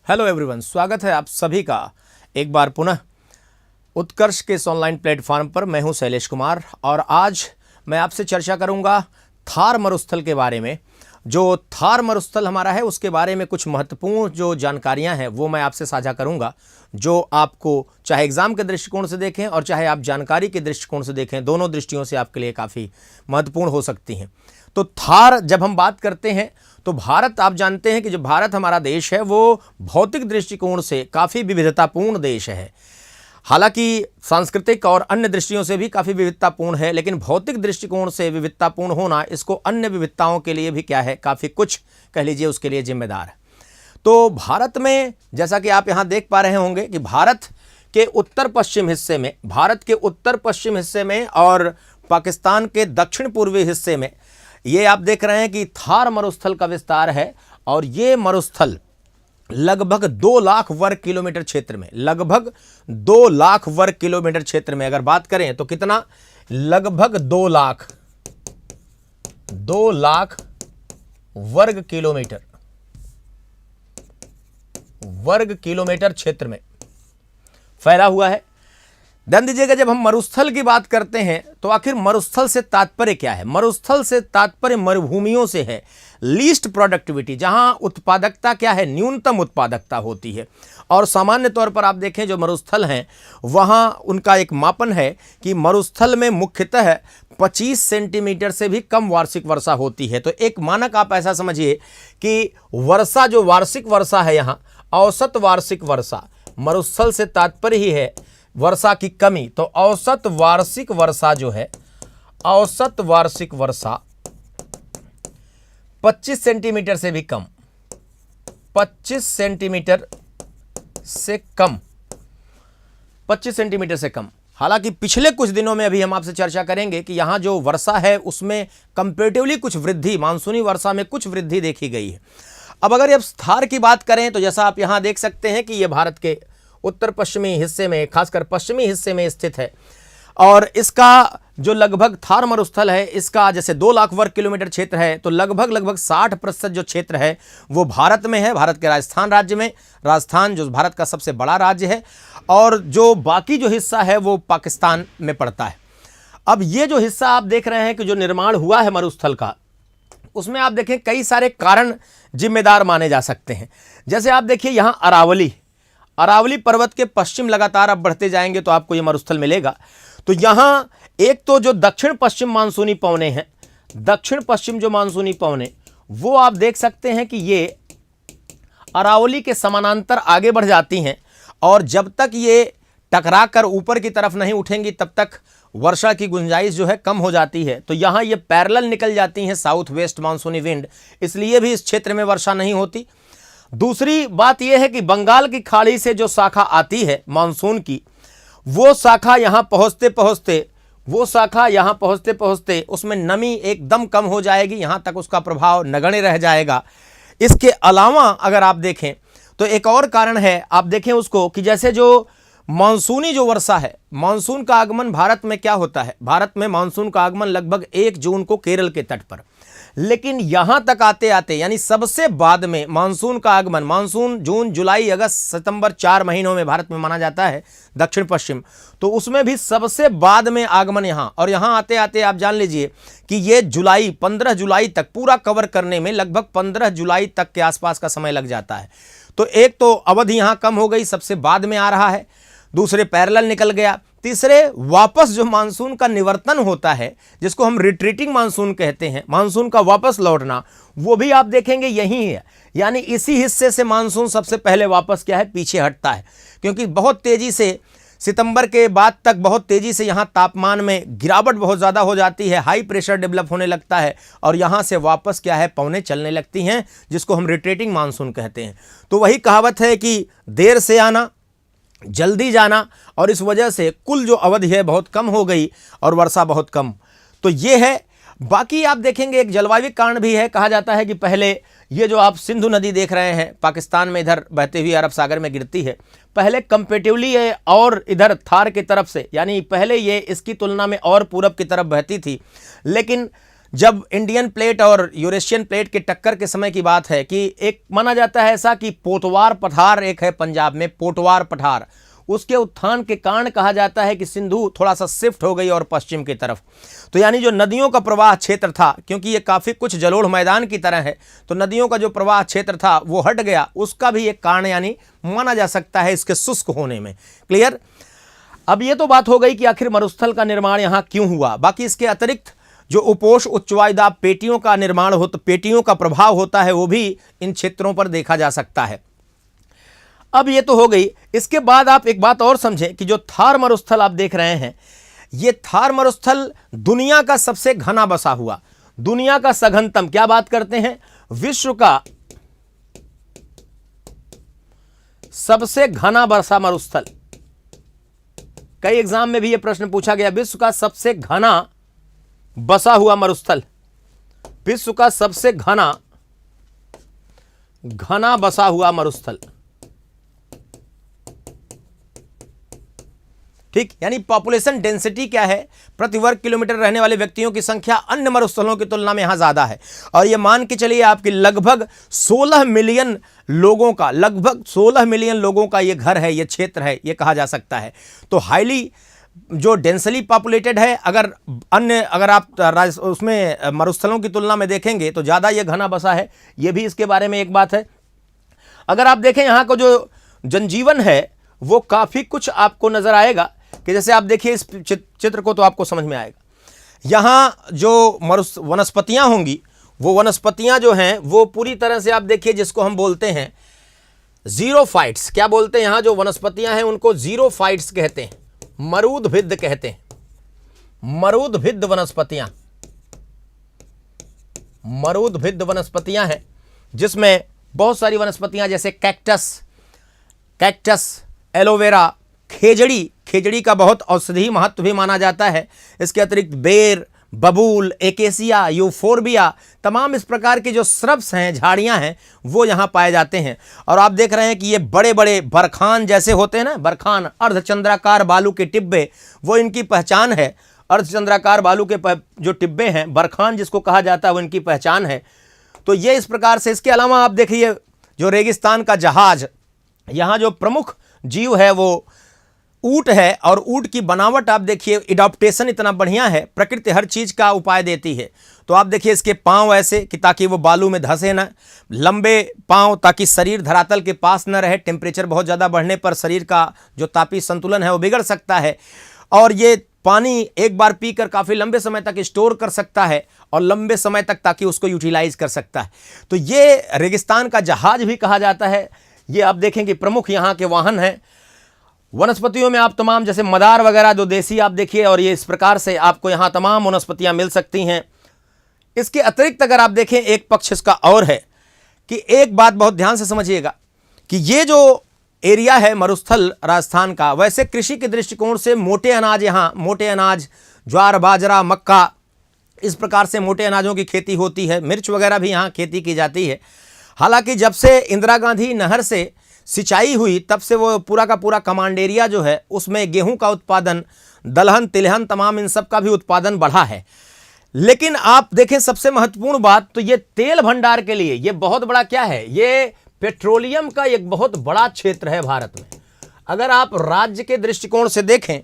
Hello everyone, स्वागत है आप सभी का एक बार पुनः उत्कर्ष के इस ऑनलाइन प्लेटफॉर्म पर। मैं हूं शैलेश कुमार और आज मैं आपसे चर्चा करूंगा थार मरुस्थल के बारे में। जो थार मरुस्थल हमारा है उसके बारे में कुछ महत्वपूर्ण जो जानकारियां हैं वो मैं आपसे साझा करूंगा, जो आपको चाहे एग्जाम के दृष्टिकोण से देखें और चाहे आप जानकारी के दृष्टिकोण से देखें, दोनों दृष्टियों से आपके लिए काफ़ी महत्वपूर्ण हो सकती हैं। तो थार जब हम बात करते हैं तो भारत, आप जानते हैं कि जो भारत हमारा देश है वो भौतिक दृष्टिकोण से काफ़ी विविधतापूर्ण देश है। हालांकि सांस्कृतिक और अन्य दृष्टियों से भी काफ़ी विविधतापूर्ण है, लेकिन भौतिक दृष्टिकोण से विविधतापूर्ण होना इसको अन्य विविधताओं के लिए भी क्या है, काफ़ी कुछ कह लीजिए उसके लिए जिम्मेदार है। तो भारत में जैसा कि आप यहाँ देख पा रहे होंगे कि भारत के उत्तर पश्चिम हिस्से में और पाकिस्तान के दक्षिण पूर्वी हिस्से में ये आप देख रहे हैं कि थार मरुस्थल का विस्तार है। और ये मरुस्थल लगभग 2 लाख वर्ग किलोमीटर क्षेत्र में, लगभग 2 लाख वर्ग किलोमीटर क्षेत्र में अगर बात करें तो कितना, लगभग 2 लाख वर्ग किलोमीटर क्षेत्र में फैला हुआ है। ध्यान दीजिएगा, जब हम मरुस्थल की बात करते हैं तो आखिर मरुस्थल से तात्पर्य क्या है? मरुस्थल से तात्पर्य मरुभूमियों से है। लीस्ट प्रोडक्टिविटी, जहां उत्पादकता क्या है, न्यूनतम उत्पादकता होती है। और सामान्य तौर पर आप देखें जो मरुस्थल हैं वहां उनका एक मापन है कि मरुस्थल में मुख्यतः 25 सेंटीमीटर से भी कम वार्षिक वर्षा होती है। तो एक मानक आप ऐसा समझिए कि वर्षा, जो वार्षिक वर्षा है यहाँ, औसत वार्षिक वर्षा, मरुस्थल से तात्पर्य ही है वर्षा की कमी। तो औसत वार्षिक वर्षा जो है, औसत वार्षिक वर्षा 25 सेंटीमीटर से भी कम, 25 सेंटीमीटर से कम, 25 सेंटीमीटर से कम। हालांकि पिछले कुछ दिनों में अभी हम आपसे चर्चा करेंगे कि यहाँ जो वर्षा है उसमें कंपैरेटिवली कुछ वृद्धि, मानसूनी वर्षा में कुछ वृद्धि देखी गई है। अब अगर अब थार की बात करें तो जैसा आप यहाँ देख सकते हैं कि ये भारत के उत्तर पश्चिमी हिस्से में, खासकर पश्चिमी हिस्से में स्थित है। और इसका जो लगभग थार मरुस्थल है, इसका जैसे 2 लाख वर्ग किलोमीटर क्षेत्र है, तो लगभग 60% जो क्षेत्र है वो भारत में है, भारत के राजस्थान राज्य में। राजस्थान जो भारत का सबसे बड़ा राज्य है, और जो बाकी जो हिस्सा है वो पाकिस्तान में पड़ता है। अब ये जो हिस्सा आप देख रहे हैं कि जो निर्माण हुआ है मरुस्थल का, उसमें आप देखें कई सारे कारण जिम्मेदार माने जा सकते हैं। जैसे आप देखिए यहाँ अरावली पर्वत के पश्चिम लगातार आप बढ़ते जाएंगे तो आपको ये मरुस्थल मिलेगा। तो यहाँ एक तो जो दक्षिण पश्चिम मानसूनी पवने हैं, दक्षिण पश्चिम जो मानसूनी पवने, वो आप देख सकते हैं कि ये अरावली के समानांतर आगे बढ़ जाती हैं, और जब तक ये टकरा कर ऊपर की तरफ नहीं उठेंगी तब तक वर्षा की गुंजाइश जो है कम हो जाती है। तो यहाँ ये पैरेलल निकल जाती हैं साउथ वेस्ट मानसूनी विंड, इसलिए भी इस क्षेत्र में वर्षा नहीं होती। दूसरी बात यह है कि बंगाल की खाड़ी से जो शाखा आती है मानसून की, वो शाखा यहाँ पहुँचते पहुँचते उसमें नमी एकदम कम हो जाएगी, यहाँ तक उसका प्रभाव नगण्य रह जाएगा। इसके अलावा अगर आप देखें तो एक और कारण है, आप देखें उसको कि जैसे जो मानसूनी जो वर्षा है, मानसून का आगमन भारत में क्या होता है, भारत में मानसून का आगमन लगभग 1 जून को केरल के तट पर, लेकिन यहां तक आते आते यानी सबसे बाद में मानसून का आगमन, मानसून जून जुलाई अगस्त सितंबर 4 महीनों में भारत में माना जाता है दक्षिण पश्चिम, तो उसमें भी सबसे बाद में आगमन यहां। और यहां आते आते आप जान लीजिए कि ये 15 जुलाई तक पूरा कवर करने में लगभग 15 जुलाई तक के आसपास का समय लग जाता है। तो एक तो अवधि यहां कम हो गई, सबसे बाद में आ रहा है। दूसरे पैरेलल निकल गया। तीसरे वापस जो मानसून का निवर्तन होता है, जिसको हम रिट्रीटिंग मानसून कहते हैं, मानसून का वापस लौटना, वो भी आप देखेंगे यही है। यानी इसी हिस्से से मानसून सबसे पहले वापस क्या है, पीछे हटता है, क्योंकि बहुत तेजी से सितंबर के बाद तक बहुत तेजी से यहाँ तापमान में गिरावट बहुत ज़्यादा हो जाती है, हाई प्रेशर डेवलप होने लगता है, और यहाँ से वापस क्या है, पवनें चलने लगती हैं, जिसको हम रिट्रीटिंग मानसून कहते हैं। तो वही कहावत है कि देर से आना जल्दी जाना, और इस वजह से कुल जो अवधि है बहुत कम हो गई और वर्षा बहुत कम। तो ये है। बाकी आप देखेंगे एक जलवायु कारण भी है। कहा जाता है कि पहले ये जो आप सिंधु नदी देख रहे हैं पाकिस्तान में इधर बहते हुए अरब सागर में गिरती है, पहले कंपेटिवली है और इधर थार की तरफ से, यानी पहले ये इसकी तुलना में और पूरब की तरफ बहती थी, लेकिन जब इंडियन प्लेट और यूरेशियन प्लेट के टक्कर के समय की बात है कि एक माना जाता है ऐसा कि पोटवार पठार एक है पंजाब में, पोटवार पठार, उसके उत्थान के कारण कहा जाता है कि सिंधु थोड़ा सा शिफ्ट हो गई और पश्चिम की तरफ। तो यानी जो नदियों का प्रवाह क्षेत्र था, क्योंकि ये काफ़ी कुछ जलोढ़ मैदान की तरह है, तो नदियों का जो प्रवाह क्षेत्र था वो हट गया, उसका भी एक कारण यानी माना जा सकता है इसके शुष्क होने में। क्लियर। अब ये तो बात हो गई कि आखिर मरुस्थल का निर्माण यहाँ क्यों हुआ। बाकी इसके अतिरिक्त जो उपोष उच्च वायुदाब पेटियों का निर्माण हो, तो पेटियों का प्रभाव होता है, वो भी इन क्षेत्रों पर देखा जा सकता है। अब ये तो हो गई। इसके बाद आप एक बात और समझें कि जो थार मरुस्थल आप देख रहे हैं, ये थार मरुस्थल दुनिया का सबसे घना बसा हुआ, दुनिया का सघनतम, क्या बात करते हैं, विश्व का सबसे घना बसा मरुस्थल। कई एग्जाम में भी यह प्रश्न पूछा गया, विश्व का सबसे घना बसा हुआ मरुस्थल, विश्व का सबसे घना बसा हुआ मरुस्थल। ठीक, यानी पॉपुलेशन डेंसिटी क्या है, प्रति वर्ग किलोमीटर रहने वाले व्यक्तियों की संख्या अन्य मरुस्थलों की तुलना में यहां ज्यादा है। और ये मान के चलिए आपकी लगभग 16 मिलियन लोगों का, लगभग 16 मिलियन लोगों का ये घर है, ये क्षेत्र है, ये कहा जा सकता है। तो हाईली जो डेंसली पॉपुलेटेड है, अगर आप उसमें मरुस्थलों की तुलना में देखेंगे तो ज़्यादा ये घना बसा है, ये भी इसके बारे में एक बात है। अगर आप देखें यहाँ को जो जनजीवन है वो काफ़ी कुछ आपको नज़र आएगा कि जैसे आप देखिए इस चित्र को तो आपको समझ में आएगा। यहाँ जो वनस्पतियाँ होंगी, वो वनस्पतियाँ जो हैं वो पूरी तरह से आप देखिए जिसको हम बोलते हैं जीरोफाइट्स। क्या बोलते हैं, यहाँ जो वनस्पतियाँ हैं उनको जीरोफाइट्स कहते हैं, मरूदभिद्ध कहते हैं, मरूदभिद्ध वनस्पतियां, मरूदभिद्ध वनस्पतियां हैं जिसमें बहुत सारी वनस्पतियां जैसे कैक्टस, एलोवेरा, खेजड़ी का बहुत औषधीय महत्व भी माना जाता है। इसके अतिरिक्त बेर, बबूल, एकेसिया, यूफोर्बिया, तमाम इस प्रकार के जो श्रब्स हैं, झाड़ियां हैं, वो यहाँ पाए जाते हैं। और आप देख रहे हैं कि ये बड़े बड़े बरखान जैसे होते हैं ना, बरखान, अर्धचंद्राकार बालू के टिब्बे, वो इनकी पहचान है। अर्धचंद्राकार बालू के जो टिब्बे हैं, बरखान जिसको कहा जाता है, वो इनकी पहचान है। तो ये इस प्रकार से। इसके अलावा आप देखिए जो रेगिस्तान का जहाज, यहाँ जो प्रमुख जीव है वो ऊंट है, और ऊंट की बनावट आप देखिए, एडॉप्टेशन इतना बढ़िया है, प्रकृति हर चीज़ का उपाय देती है। तो आप देखिए इसके पांव ऐसे कि ताकि वो बालू में धंसे ना, लंबे पांव ताकि शरीर धरातल के पास न रहे, टेम्परेचर बहुत ज़्यादा बढ़ने पर शरीर का जो तापीय संतुलन है वो बिगड़ सकता है। और ये पानी एक बार पीकर काफ़ी लंबे समय तक स्टोर कर सकता है, और लंबे समय तक ताकि उसको यूटिलाइज कर सकता है। तो ये रेगिस्तान का जहाज भी कहा जाता है। ये आप देखें कि प्रमुख यहाँ के वाहन हैं। वनस्पतियों में आप तमाम जैसे मदार वगैरह जो देसी आप देखिए, और ये इस प्रकार से आपको यहाँ तमाम वनस्पतियाँ मिल सकती हैं। इसके अतिरिक्त अगर आप देखें एक पक्ष इसका और है कि एक बात बहुत ध्यान से समझिएगा कि ये जो एरिया है मरुस्थल राजस्थान का, वैसे कृषि के दृष्टिकोण से मोटे अनाज, यहाँ मोटे अनाज, ज्वार, बाजरा, मक्का, इस प्रकार से मोटे अनाजों की खेती होती है। मिर्च वगैरह भी यहाँ खेती की जाती है। हालांकि जब से इंदिरा गांधी नहर से सिंचाई हुई तब से वो पूरा का पूरा कमांड एरिया जो है उसमें गेहूं का उत्पादन, दलहन, तिलहन, तमाम इन सब का भी उत्पादन बढ़ा है। लेकिन आप देखें सबसे महत्वपूर्ण बात, तो ये तेल भंडार के लिए ये बहुत बड़ा क्या है, ये पेट्रोलियम का एक बहुत बड़ा क्षेत्र है भारत में। अगर आप राज्य के दृष्टिकोण से देखें,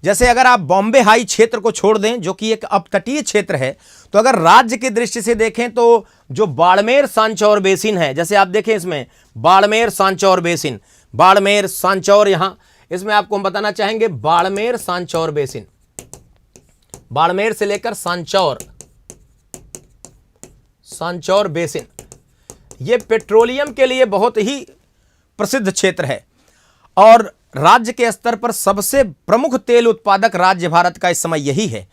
जैसे अगर आप बॉम्बे हाई क्षेत्र को छोड़ दें जो कि एक अपतटीय क्षेत्र है, तो अगर राज्य की दृष्टि से देखें तो जो बाड़मेर सांचौर बेसिन है, जैसे आप देखें इसमें बाड़मेर सांचौर बेसिन, बाड़मेर सांचौर, यहाँ इसमें आपको हम बताना चाहेंगे बाड़मेर सांचौर बेसिन, बाड़मेर से लेकर सांचौर बेसिन, ये पेट्रोलियम के लिए बहुत ही प्रसिद्ध क्षेत्र है। और राज्य के स्तर पर सबसे प्रमुख तेल उत्पादक राज्य भारत का इस समय यही है।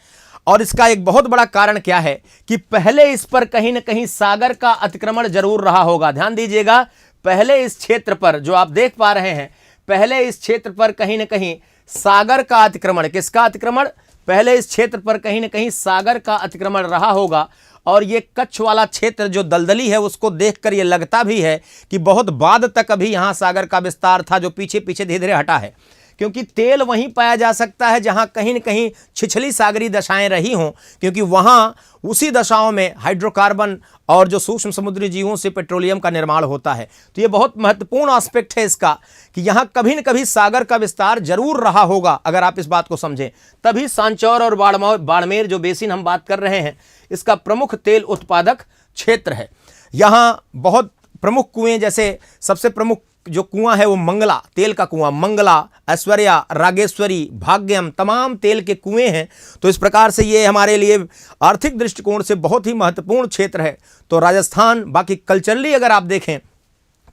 और इसका एक बहुत बड़ा कारण क्या है कि पहले इस पर कहीं ना कहीं सागर का अतिक्रमण जरूर रहा होगा। ध्यान दीजिएगा, पहले इस क्षेत्र पर जो आप देख पा रहे हैं, पहले इस क्षेत्र पर कहीं ना कहीं सागर का अतिक्रमण, किसका अतिक्रमण, पहले इस क्षेत्र पर कहीं ना कहीं सागर का अतिक्रमण रहा होगा। और ये कच्छ वाला क्षेत्र जो दलदली है उसको देखकर ये लगता भी है कि बहुत बाद तक अभी यहाँ सागर का विस्तार था, जो पीछे पीछे धीरे धीरे हटा है। क्योंकि तेल वहीं पाया जा सकता है जहां कहीं न कहीं छिछली सागरी दशाएं रही हों, क्योंकि वहां उसी दशाओं में हाइड्रोकार्बन और जो सूक्ष्म समुद्री जीवों से पेट्रोलियम का निर्माण होता है। तो ये बहुत महत्वपूर्ण एस्पेक्ट है इसका कि यहाँ कभी न कभी सागर का विस्तार जरूर रहा होगा। अगर आप इस बात को समझें, तभी सांचौर और बाड़मेर जो बेसिन हम बात कर रहे हैं, इसका प्रमुख तेल उत्पादक क्षेत्र है। यहाँ बहुत प्रमुख कुएं, जैसे सबसे प्रमुख जो कुआं है वो मंगला, तेल का कुआं, मंगला, ऐश्वर्या, रागेश्वरी, भाग्यम, तमाम तेल के कुएं हैं। तो इस प्रकार से ये हमारे लिए आर्थिक दृष्टिकोण से बहुत ही महत्वपूर्ण क्षेत्र है। तो राजस्थान, बाकी कल्चरली अगर आप देखें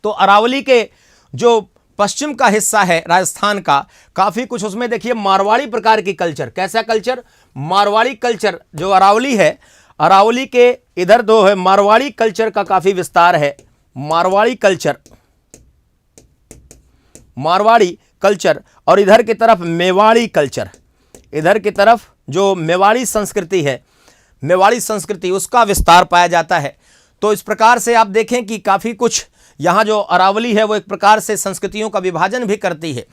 तो अरावली के जो पश्चिम का हिस्सा है राजस्थान का, काफ़ी कुछ उसमें देखिए मारवाड़ी प्रकार की कल्चर। कैसा कल्चर? मारवाड़ी कल्चर जो अरावली है, अरावली के इधर दो है, मारवाड़ी कल्चर का काफ़ी विस्तार है। मारवाड़ी कल्चर, मारवाड़ी कल्चर, और इधर की तरफ मेवाड़ी कल्चर, इधर की तरफ जो मेवाड़ी संस्कृति है, मेवाड़ी संस्कृति, उसका विस्तार पाया जाता है। तो इस प्रकार से आप देखें कि काफ़ी कुछ यहाँ जो अरावली है वो एक प्रकार से संस्कृतियों का विभाजन भी करती है।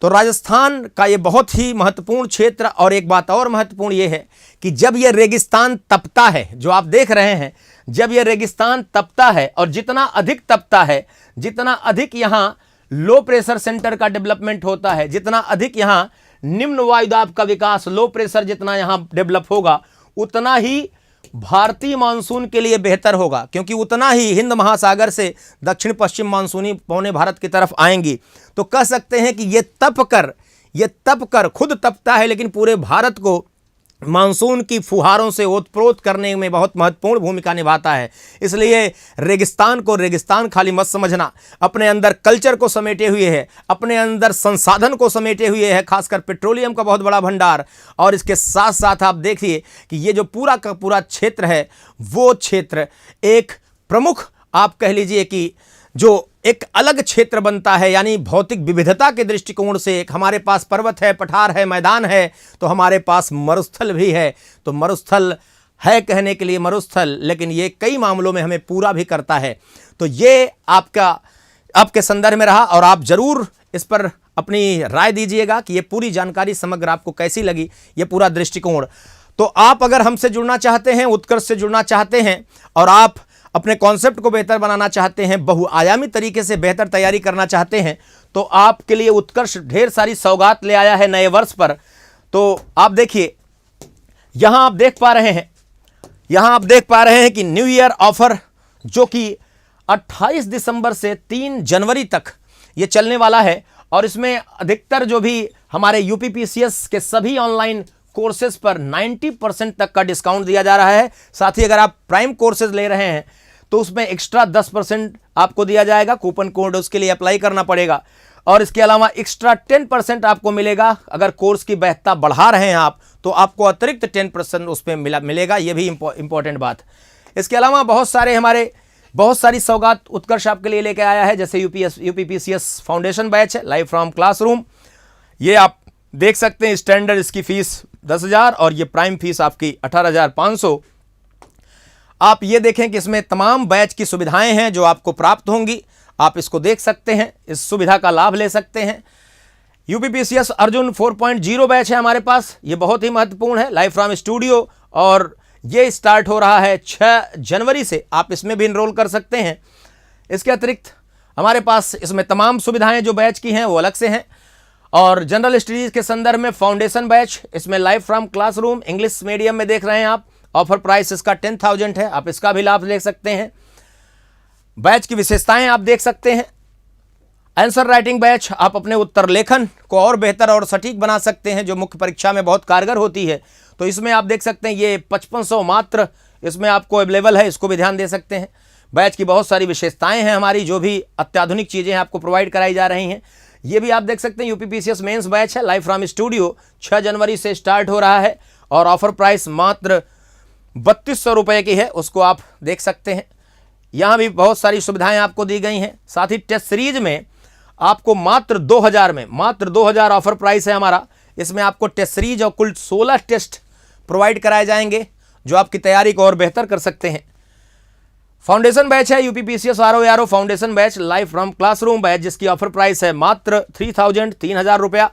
तो राजस्थान का ये बहुत ही महत्वपूर्ण क्षेत्र। और एक बात और महत्वपूर्ण ये है कि जब ये रेगिस्तान तपता है, जो आप देख रहे हैं, जब ये रेगिस्तान तपता है और जितना अधिक तपता है, जितना अधिक यहाँ लो प्रेशर सेंटर का डेवलपमेंट होता है, जितना अधिक यहाँ निम्न वायुदाब का विकास, लो प्रेशर जितना यहाँ डेवलप होगा, उतना ही भारतीय मानसून के लिए बेहतर होगा, क्योंकि उतना ही हिंद महासागर से दक्षिण पश्चिम मानसूनी पौने भारत की तरफ आएंगी। तो कह सकते हैं कि ये तप कर खुद तपता है, लेकिन पूरे भारत को मानसून की फुहारों से ओतप्रोत करने में बहुत महत्वपूर्ण भूमिका निभाता है। इसलिए रेगिस्तान को रेगिस्तान खाली मत समझना, अपने अंदर कल्चर को समेटे हुए है, अपने अंदर संसाधन को समेटे हुए है, खासकर पेट्रोलियम का बहुत बड़ा भंडार। और इसके साथ साथ आप देखिए कि ये जो पूरा का पूरा क्षेत्र है, वो क्षेत्र एक प्रमुख, आप कह लीजिए कि जो एक अलग क्षेत्र बनता है, यानी भौतिक विविधता के दृष्टिकोण से। एक हमारे पास पर्वत है, पठार है, मैदान है, तो हमारे पास मरुस्थल भी है। तो मरुस्थल है कहने के लिए मरुस्थल, लेकिन ये कई मामलों में हमें पूरा भी करता है। तो ये आपके संदर्भ में रहा, और आप जरूर इस पर अपनी राय दीजिएगा कि ये पूरी जानकारी समग्र आपको कैसी लगी, ये पूरा दृष्टिकोण। तो आप अगर हमसे जुड़ना चाहते हैं, उत्कर्ष से जुड़ना चाहते हैं, और आप अपने कॉन्सेप्ट को बेहतर बनाना चाहते हैं, बहुआयामी तरीके से बेहतर तैयारी करना चाहते हैं, तो आपके लिए उत्कर्ष ढेर सारी सौगात ले आया है नए वर्ष पर। तो आप देखिए, यहां आप देख पा रहे हैं कि न्यू ईयर ऑफर, जो कि 28 दिसंबर से 3 जनवरी तक ये चलने वाला है। और इसमें अधिकतर जो भी हमारे यूपीपीसीएस के सभी ऑनलाइन कोर्सेज पर 90% तक का डिस्काउंट दिया जा रहा है। साथ ही अगर आप प्राइम कोर्सेज ले रहे हैं तो उसमें एक्स्ट्रा 10% आपको दिया जाएगा, कूपन कोड उसके लिए अप्लाई करना पड़ेगा। और इसके अलावा एक्स्ट्रा 10% आपको मिलेगा अगर कोर्स की वैधता बढ़ा रहे हैं आप, तो आपको अतिरिक्त 10% उस पर मिलेगा। ये भी इंपॉर्टेंट बात। इसके अलावा बहुत सारी सौगात उत्कर्ष आपके लिए लेके आया है, जैसे यूपीपीसीएस फाउंडेशन बैच है, लाइव फ्रॉम क्लासरूम। ये आप देख सकते हैं, स्टैंडर्ड इसकी फीस 10,000 और ये प्राइम फीस आपकी 18,500। आप ये देखें कि इसमें तमाम बैच की सुविधाएं हैं जो आपको प्राप्त होंगी। आप इसको देख सकते हैं, इस सुविधा का लाभ ले सकते हैं। यूपीपीसीएस अर्जुन 4.0 बैच है हमारे पास, ये बहुत ही महत्वपूर्ण है, लाइव फ्रॉम स्टूडियो, और ये स्टार्ट हो रहा है 6 जनवरी से। आप इसमें भी इनरोल कर सकते हैं। इसके अतिरिक्त हमारे पास इसमें तमाम सुविधाएं जो बैच की हैं वो अलग से हैं। और जनरल स्टडीज के संदर्भ में फाउंडेशन बैच, इसमें live from classroom English medium में देख रहे हैं आप। ऑफर प्राइस इसका 10,000 है, आप इसका भी लाभ ले सकते हैं। बैच की विशेषताएं आप देख सकते हैं। आंसर राइटिंग बैच, आप अपने उत्तर लेखन को और बेहतर और सटीक बना सकते हैं, जो मुख्य परीक्षा में बहुत कारगर होती है। तो इसमें आप देख सकते हैं ये 5500 मात्र इसमें आपको अवेलेबल है, इसको भी ध्यान दे सकते हैं। बैच की बहुत सारी विशेषताएं हैं हमारी, जो भी अत्याधुनिक चीज़ें आपको प्रोवाइड कराई जा रही हैं। ये भी आप देख सकते हैं, यूपीपीसीएस मेंस बैच है, लाइव फ्रॉम स्टूडियो, 6 जनवरी से स्टार्ट हो रहा है और ऑफर प्राइस मात्र 3200 रुपये की है, उसको आप देख सकते हैं। यहाँ भी बहुत सारी सुविधाएं आपको दी गई हैं। साथ ही टेस्ट सीरीज में आपको मात्र 2000 ऑफर प्राइस है हमारा। इसमें आपको टेस्ट सीरीज और कुल 16 टेस्ट प्रोवाइड कराए जाएंगे, जो आपकी तैयारी को और बेहतर कर सकते हैं। फाउंडेशन बैच है UPPCS RO foundation batch live from classroom batch, जिसकी ऑफर प्राइस है मात्र 3,000 रुपया।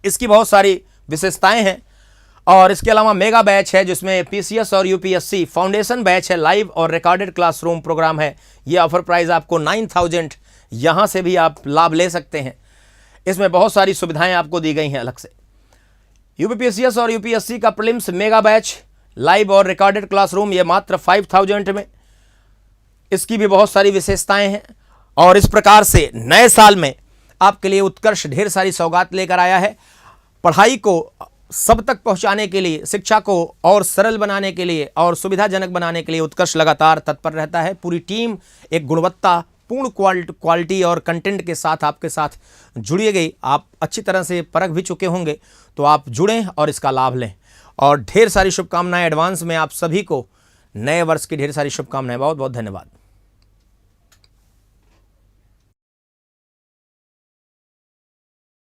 इसकी बहुत सारी विशेषताएं हैं। और इसके अलावा मेगा बैच है जिसमें पीसीएस और यूपीएससी फाउंडेशन बैच है, लाइव और रिकॉर्डेड क्लासरूम प्रोग्राम है। ये ऑफर प्राइस आपको 9,000, यहाँ से भी आप लाभ ले सकते हैं। इसमें बहुत सारी सुविधाएं आपको दी गई हैं अलग से। यूपीपीसीएस और यूपीएससी का प्रीलिम्स मेगा बैच लाइव और रिकॉर्डेड क्लासरूम ये मात्र 5,000 में। इसकी भी बहुत सारी विशेषताएं हैं। और इस प्रकार से नए साल में आपके लिए उत्कर्ष ढेर सारी सौगात लेकर आया है। पढ़ाई को सब तक पहुंचाने के लिए, शिक्षा को और सरल बनाने के लिए और सुविधाजनक बनाने के लिए उत्कर्ष लगातार तत्पर रहता है। पूरी टीम एक गुणवत्तापूर्ण क्वालिटी और कंटेंट के साथ आपके साथ जुड़ी गई। आप अच्छी तरह से परख भी चुके होंगे, तो आप जुड़ें और इसका लाभ लें। और ढेर सारी शुभकामनाएं एडवांस में आप सभी को नए वर्ष की ढेर सारी शुभकामनाएं। बहुत बहुत धन्यवाद।